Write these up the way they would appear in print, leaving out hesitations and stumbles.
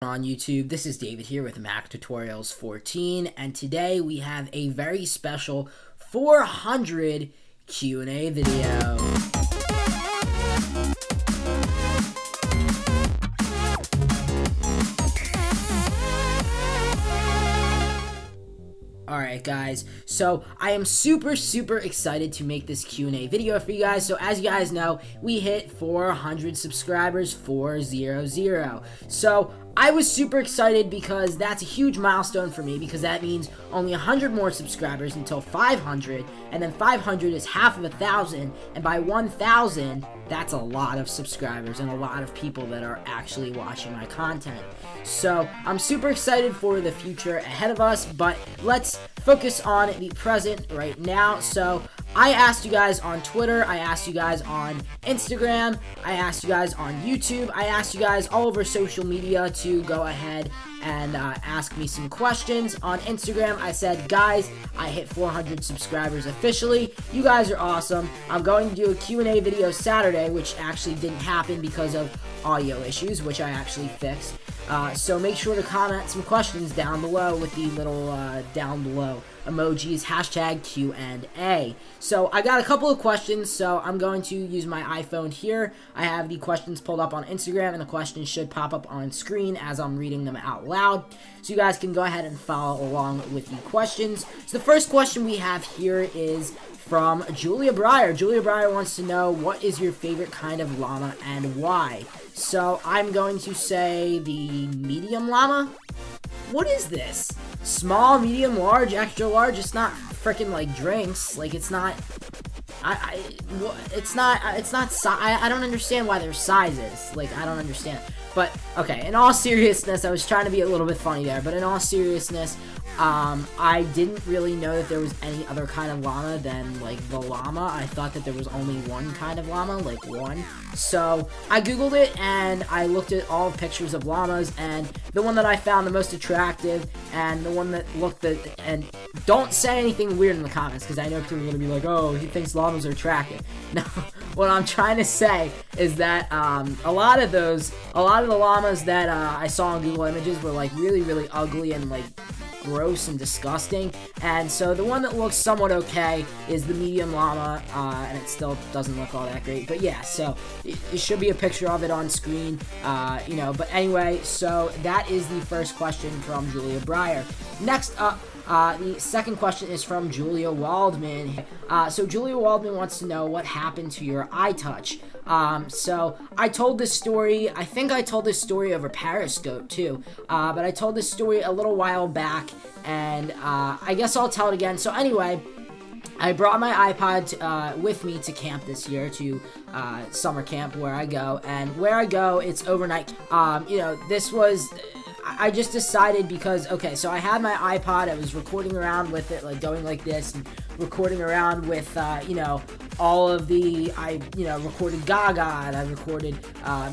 On YouTube. This is David here with Mac Tutorials 14, and today we have a very special 400 Q&A video. Alright guys, so I am super excited to make this Q&A video for you guys. So as you guys know, we hit 400 subscribers, 400. So I was super excited because that's a huge milestone for me, because that means only 100 more subscribers until 500, and then 500 is half of 1,000, and by 1,000, that's a lot of subscribers and a lot of people that are actually watching my content. So I'm super excited for the future ahead of us, but let's focus on the present right now. So I asked you guys on Twitter, I asked you guys on Instagram, I asked you guys on YouTube, I asked you guys all over social media to go ahead and ask me some questions. On Instagram, I said, guys, I hit 400 subscribers officially. You guys are awesome. I'm going to do a Q&A video Saturday, which actually didn't happen because of audio issues, which I actually fixed. So make sure to comment some questions down below with the little down below emojis, hashtag Q&A. So I got a couple of questions, so I'm going to use my iPhone here. I have the questions pulled up on Instagram, and the questions should pop up on screen as I'm reading them out loud. So you guys can go ahead and follow along with the questions. So the first question we have here is from Julia Breyer. Julia Breyer wants to know, what is your favorite kind of llama and why? So I'm going to say the medium llama. What is this? Small, medium, large, extra large? It's not freaking like drinks. Like, it's not. I don't understand why there's sizes. Like, I don't understand. But okay, in all seriousness, I was trying to be a little bit funny there, but in all seriousness, I didn't really know that there was any other kind of llama than, like, the llama. I thought that there was only one kind of llama, like one. So I googled it, and I looked at all pictures of llamas, and the one that I found the most attractive, and the one that looked and don't say anything weird in the comments, because I know people are going to be like, oh, he thinks llamas are attractive. No, what I'm trying to say is that a lot of the llamas that I saw on Google Images were, like, really ugly and, like, gross and disgusting, and so the one that looks somewhat okay is the medium llama, and it still doesn't look all that great, but yeah, so it should be a picture of it on screen, you know, but anyway, so that is the first question from Julia Breyer. Next up, the second question is from Julia Waldman. So Julia Waldman wants to know what happened to your iTouch. So I told this story, I think I told this story over Periscope too, but I told this story a little while back, and I guess I'll tell it again. So anyway, I brought my iPod with me to camp this year, to summer camp where I go, and where I go, it's overnight. You know, this was, I just decided because, okay, so I had my iPod, I was recording around with it, like going like this, and recording around with, you know, all of the, recorded Gaga, and I recorded,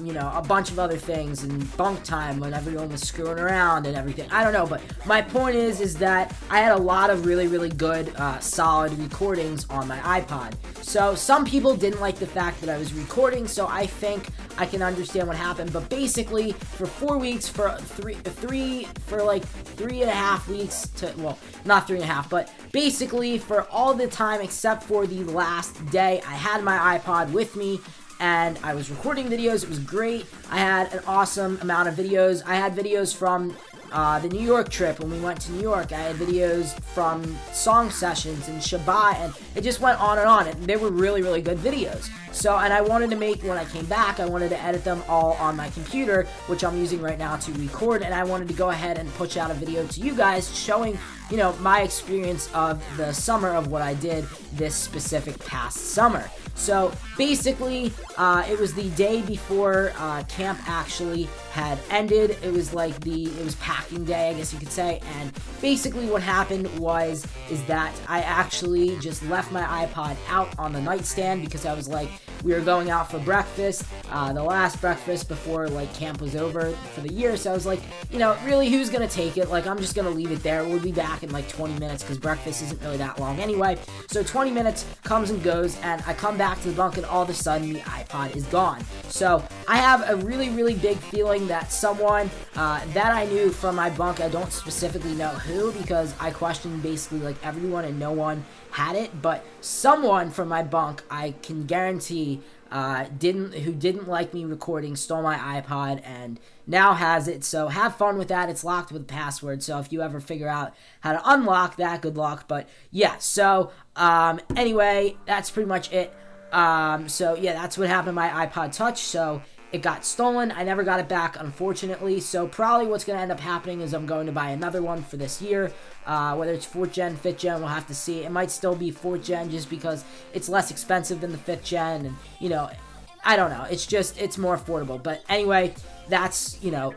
you know, a bunch of other things, and Bunk Time when everyone was screwing around and everything. I don't know, but my point is that I had a lot of really good, solid recordings on my iPod. So some people didn't like the fact that I was recording, so I think I can understand what happened. But basically, for 4 weeks, for like 3.5 weeks to, well, not 3.5, but basically for all the time except for the last day, I had my iPod with me, and I was recording videos. It was great. I had an awesome amount of videos. I had videos from the New York trip when we went to New York. I had videos from song sessions and Shabbat, and it just went on and on, and they were really good videos. So, and I wanted to make, when I came back, I wanted to edit them all on my computer, which I'm using right now to record, and I wanted to go ahead and push out a video to you guys showing, you know, my experience of the summer, of what I did this specific past summer. So basically, it was the day before camp actually had ended. It was like it was packing day, I guess you could say. And basically what happened is that I actually just left my iPod out on the nightstand, because I was like, we were going out for breakfast, the last breakfast before, like, camp was over for the year. So I was like, you know, really, who's gonna take it? Like, I'm just gonna leave it there. We'll be back in like 20 minutes, because breakfast isn't really that long anyway. So 20 minutes comes and goes, and I come back back to the bunk, and all of a sudden the iPod is gone. So I have a really, really big feeling that someone that I knew from my bunk, I don't specifically know who, because I questioned basically like everyone and no one had it, but someone from my bunk, I can guarantee, who didn't like me recording, stole my iPod and now has it. So have fun with that. It's locked with a password, so if you ever figure out how to unlock that, good luck. But yeah, so anyway, that's pretty much it. So yeah, that's what happened to my iPod Touch. So it got stolen. I never got it back, unfortunately. So probably what's going to end up happening is I'm going to buy another one for this year. Whether it's 4th gen, 5th gen, we'll have to see. It might still be 4th gen just because it's less expensive than the 5th gen. And, you know, I don't know. It's just, it's more affordable. But anyway, that's, you know,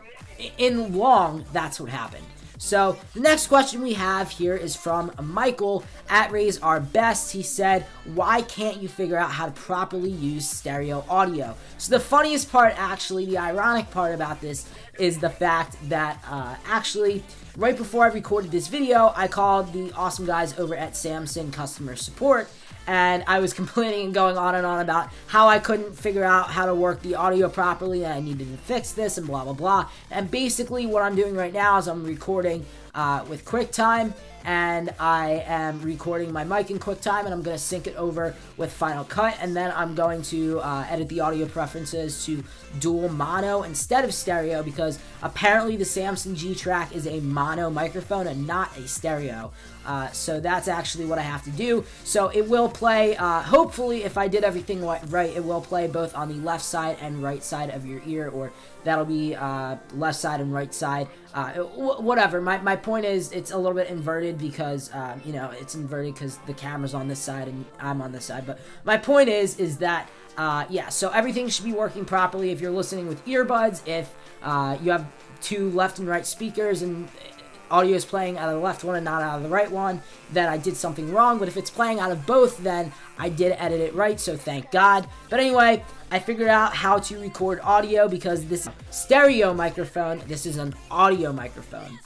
in long, that's what happened. So the next question we have here is from Michael at Raise Our Best. He said, why can't you figure out how to properly use stereo audio? So the funniest part, actually, the ironic part about this is the fact that actually right before I recorded this video, I called the awesome guys over at Samson Customer Support, and I was complaining and going on and on about how I couldn't figure out how to work the audio properly, and I needed to fix this and blah, blah, blah. And basically what I'm doing right now is I'm recording with QuickTime, and I am recording my mic in QuickTime, and I'm going to sync it over with Final Cut, and then I'm going to edit the audio preferences to dual mono instead of stereo, because apparently the Samson G-Track is a mono microphone and not a stereo. So that's actually what I have to do. So it will play, hopefully, if I did everything right, it will play both on the left side and right side of your ear, or that'll be left side and right side, whatever. My point is, it's a little bit inverted because, you know, it's inverted because the camera's on this side and I'm on this side. But my point is that, yeah, so everything should be working properly. If you're listening with earbuds, if you have two left and right speakers and audio is playing out of the left one and not out of the right one, then I did something wrong. But if it's playing out of both, then I did edit it right, so thank God. But anyway, I figured out how to record audio because this stereo microphone, this is an audio microphone.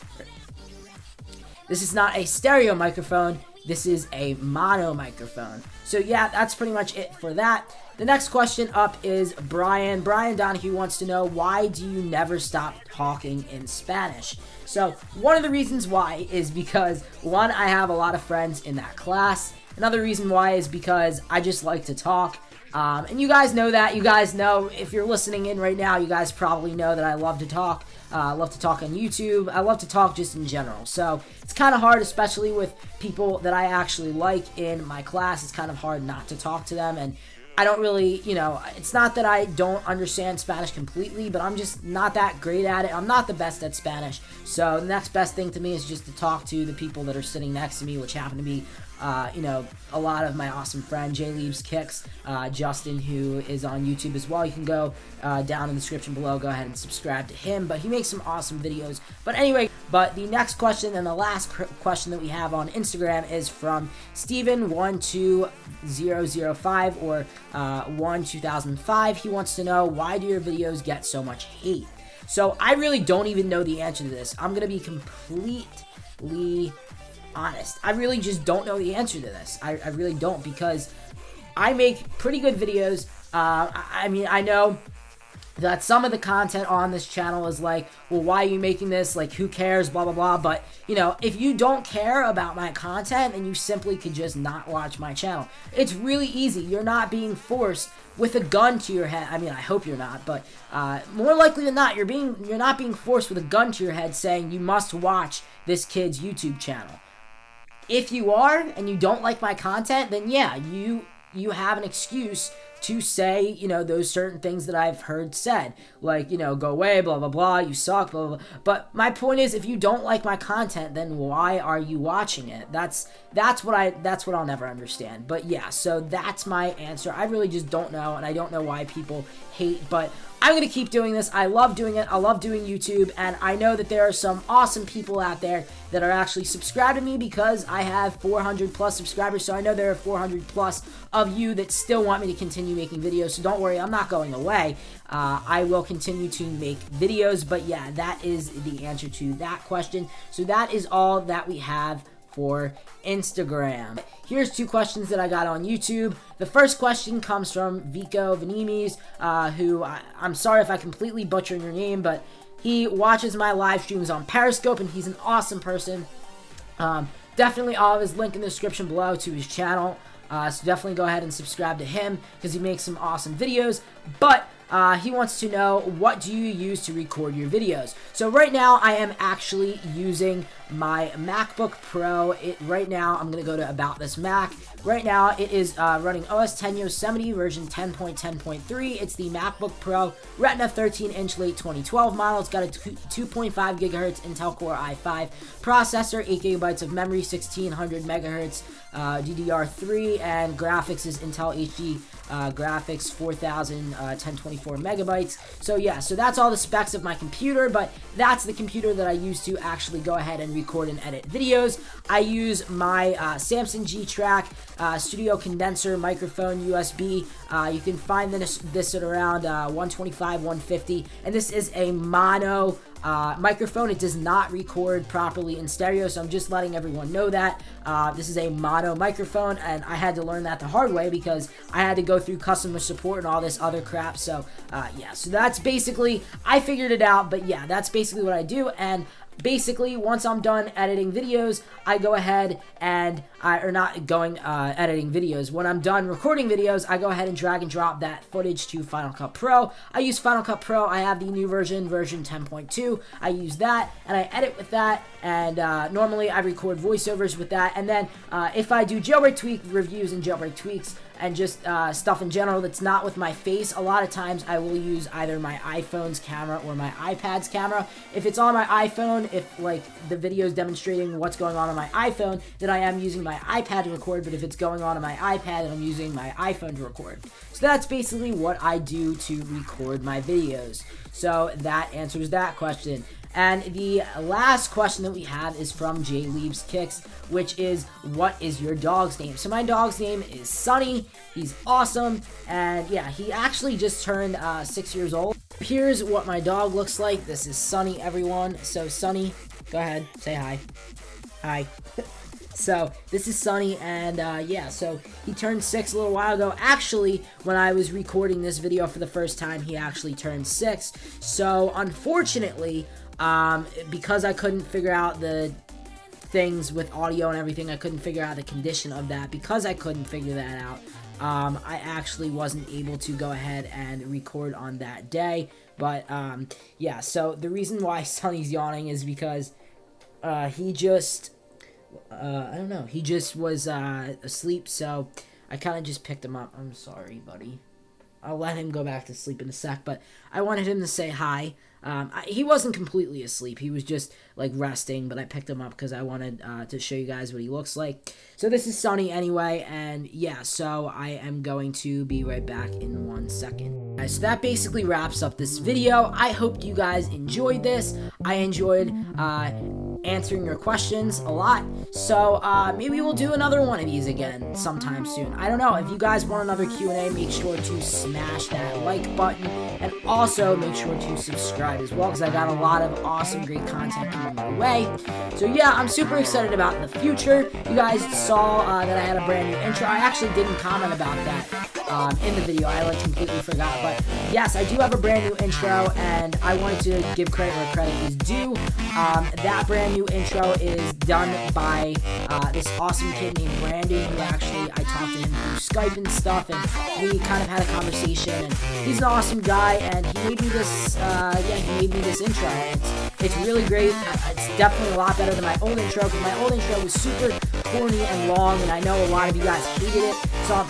This is not a stereo microphone, this is a mono microphone. So yeah, that's pretty much it for that. The next question up is Brian. Brian Donahue wants to know, why do you never stop talking in Spanish? So one of the reasons why is because, one, I have a lot of friends in that class. Another reason why is because I just like to talk. And you guys know that. You guys know, if you're listening in right now, you guys probably know that I love to talk. I love to talk on YouTube. I love to talk just in general. So it's kind of hard, especially with people that I actually like in my class. It's kind of hard not to talk to them. And I don't really, you know, it's not that I don't understand Spanish completely, but I'm just not that great at it. I'm not the best at Spanish. So the next best thing to me is just to talk to the people that are sitting next to me, which happen to be, you know, a lot of my awesome friend, Jay Leaves Kicks, Justin, who is on YouTube as well. You can go down in the description below, go ahead and subscribe to him, but he makes some awesome videos. But anyway, but the next question and the last question that we have on Instagram is from Steven12005 or 12005. He wants to know, why do your videos get so much hate? So I really don't even know the answer to this. I'm going to be completely honest. I really just don't know the answer to this. I really don't, because I make pretty good videos. I mean, I know that some of the content on this channel is like, well, why are you making this? Like, who cares? Blah, blah, blah. But, you know, if you don't care about my content, then you simply could just not watch my channel. It's really easy. You're not being forced with a gun to your head. I mean, I hope you're not, but more likely than not, you're not being forced with a gun to your head saying you must watch this kid's YouTube channel. If you are and you don't like my content, then yeah, you have an excuse to say, you know, those certain things that I've heard said, like, you know, go away, blah, blah, blah, you suck, blah, blah, blah. But my point is, if you don't like my content, then why are you watching it? That's what I'll never understand. But yeah, so that's my answer. I really just don't know, and I don't know why people hate, but I'm going to keep doing this. I love doing it. I love doing YouTube, and I know that there are some awesome people out there that are actually subscribed to me, because I have 400 plus subscribers, so I know there are 400 plus of you that still want me to continue making videos, so don't worry, I'm not going away. I will continue to make videos, but yeah, that is the answer to that question. So that is all that we have for Instagram. Here's 2 questions that I got on YouTube. The first question comes from Vico Vanimes, who I'm sorry if I completely butchered your name, but he watches my live streams on Periscope, and he's an awesome person. Definitely I'll have his link in the description below to his channel. So definitely go ahead and subscribe to him because he makes some awesome videos. But he wants to know, what do you use to record your videos? So right now I am actually using my MacBook Pro. Right now I'm going to go to About This Mac. Right now it is running OS X Yosemite version 10.10.3. It's the MacBook Pro Retina 13-inch late 2012 model. It's got a 2.5 gigahertz Intel Core i5 processor, 8 gigabytes of memory, 1600 megahertz DDR3, and graphics is Intel HD graphics 4000 1024 megabytes. So yeah, so that's all the specs of my computer, but that's the computer that I use to actually go ahead and record and edit videos. I use my Samson G-Track studio condenser microphone USB. You can find this at around 125, 150, and this is a mono microphone. It does not record properly in stereo, so I'm just letting everyone know that. This is a mono microphone, and I had to learn that the hard way because I had to go through customer support and all this other crap. So yeah, so that's basically, I figured it out, but yeah, that's basically what I do. And basically, once I'm done editing videos, I go ahead and editing videos. When I'm done recording videos, I go ahead and drag and drop that footage to Final Cut Pro. I use Final Cut Pro. I have the new version 10.2. I use that, and I edit with that, and normally I record voiceovers with that, and then if I do jailbreak tweak reviews and jailbreak tweaks, and just stuff in general that's not with my face, a lot of times I will use either my iPhone's camera or my iPad's camera. If it's on my iPhone, if like the video is demonstrating what's going on my iPhone, then I am using my iPad to record, but if it's going on my iPad, then I'm using my iPhone to record. So that's basically what I do to record my videos. So that answers that question. And the last question that we have is from Jay Leaves Kicks, which is, what is your dog's name? So my dog's name is Sunny. He's awesome, and yeah, he actually just turned 6 years old. Here's what my dog looks like. This is Sunny, everyone. So Sunny, go ahead, say hi. Hi. So this is Sunny, and yeah, so he turned 6 a little while ago. Actually, when I was recording this video for the first time, he actually turned 6. So unfortunately, because I couldn't figure out the things with audio and everything, I couldn't figure out the condition of that. Because I couldn't figure that out, I actually wasn't able to go ahead and record on that day. But yeah, so the reason why Sunny's yawning is because he just I don't know, he just was asleep, so I kind of just picked him up. I'm sorry, buddy. I'll let him go back to sleep in a sec, but I wanted him to say hi. He wasn't completely asleep. He was just, like, resting, but I picked him up because I wanted to show you guys what he looks like. So this is Sunny anyway, and yeah, so I am going to be right back in 1 second. So that basically wraps up this video. I hope you guys enjoyed this. I enjoyed answering your questions a lot, so maybe we'll do another one of these again sometime soon. I don't know. If you guys want another Q&A, make sure to smash that like button, and also make sure to subscribe as well, because I got a lot of awesome, great content coming my way. So yeah, I'm super excited about the future. You guys saw that I had a brand new intro. I actually didn't comment about that in the video. I like completely forgot, but yes, I do have a brand new intro, and I wanted to give credit where credit is due. That brand new intro is done by this awesome kid named Brandon, who actually, I talked to him through Skype and stuff, and we kind of had a conversation, and he's an awesome guy, and he made me this, intro, and it's really great. It's definitely a lot better than my old intro, because my old intro was super corny and long, and I know a lot of you guys hated it, so I'm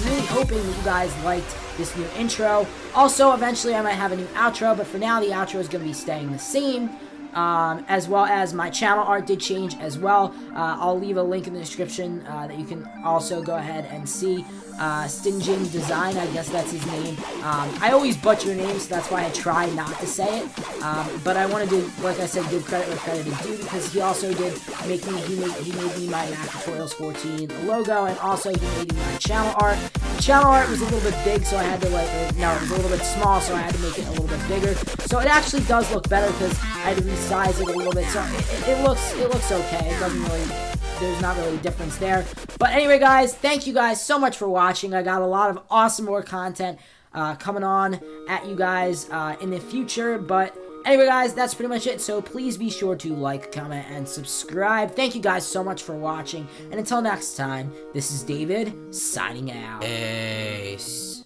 really hoping that you guys liked this new intro. Also, eventually I might have a new outro, but for now the outro is going to be staying the same. As well as my channel art did change as well. I'll leave a link in the description that you can also go ahead and see. Stinjin Design, I guess that's his name. I always butcher names, so that's why I try not to say it. But I wanted to, like I said, give credit where credit is due, because he also did make me, he made me my Mac Tutorials 14 logo, and also he made me my channel art. The channel art was a little bit big, so I had to like, no, it was a little bit small, so I had to make it a little bit bigger. So it actually does look better because I had to resize it a little bit. So it looks okay. It doesn't really, there's not really a difference there. But anyway, guys, thank you guys so much for watching. I got a lot of awesome more content coming on at you guys in the future. But anyway, guys, that's pretty much it. So please be sure to like, comment, and subscribe. Thank you guys so much for watching. And until next time, this is David signing out. Ace.